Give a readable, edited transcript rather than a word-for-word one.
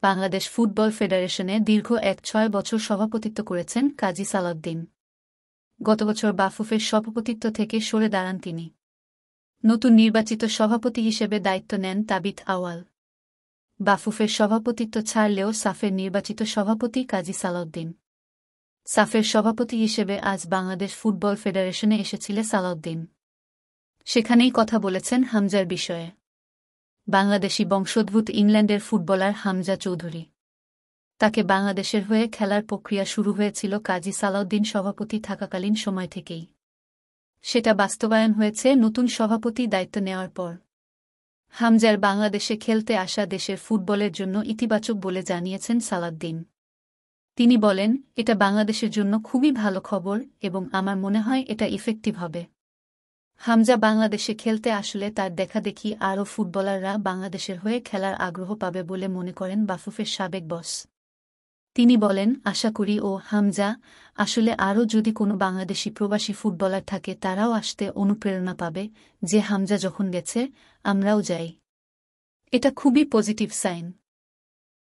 Bangladesh football ফেডারেশনে দীর্ঘ ৬ বছর সভাপতিত্ব করেছেন কাজী সালাউদ্দিন। গত বছর বাফুফের সভাপতিত্ব থেকে সরে দাঁড়ান তিনি। নতুন নির্বাচিত সভাপতি হিসেবে দায়িত্ব নেন তাবিথ আউয়াল। বাফুফের সভাপতিত্ব ছাড়লেও সাফের নির্বাচিত সভাপতি কাজী সালাউদ্দিন। সাফের সভাপতি হিসেবে আজ বাংলাদেশ ফুটবল ফেডারেশনে এসেছিলেন সালাউদ্দিন। সেখানেই কথা বলেছেন হামজার বিষয়ে। বাংলাদেশি বংশোদ্ভূত ইংল্যান্ডের ফুটবলার হামজা চৌধুরী। তাকে বাংলাদেশের হয়ে খেলার প্রক্রিয়া শুরু হয়েছিল কাজী সালাউদ্দিন সভাপতি থাকাকালীন সময় থেকেই। সেটা বাস্তবায়ন হয়েছে নতুন সভাপতি দায়িত্ব নেওয়ার পর। হামজার বাংলাদেশে খেলতে আসা দেশের ফুটবলের জন্য ইতিবাচক বলে জানিয়েছেন সালাউদ্দিন। তিনি বলেন, এটা বাংলাদেশের জন্য খুবই ভালো খবর এবং আমার মনে হয় এটা ইফেক্টিভ হবে। হামজা বাংলাদেশে খেলতে আসলে তার দেখাদেখি আরও ফুটবলাররা বাংলাদেশের হয়ে খেলার আগ্রহ পাবে বলে মনে করেন বাফুফের সাবেক বস। তিনি বলেন, আশা করি হামজা আসলে আরও যদি কোনো বাংলাদেশি প্রবাসী ফুটবলার থাকে তারাও আসতে অনুপ্রেরণা পাবে যে হামজা যখন গেছে আমরাও যাই। এটা খুবই পজিটিভ সাইন।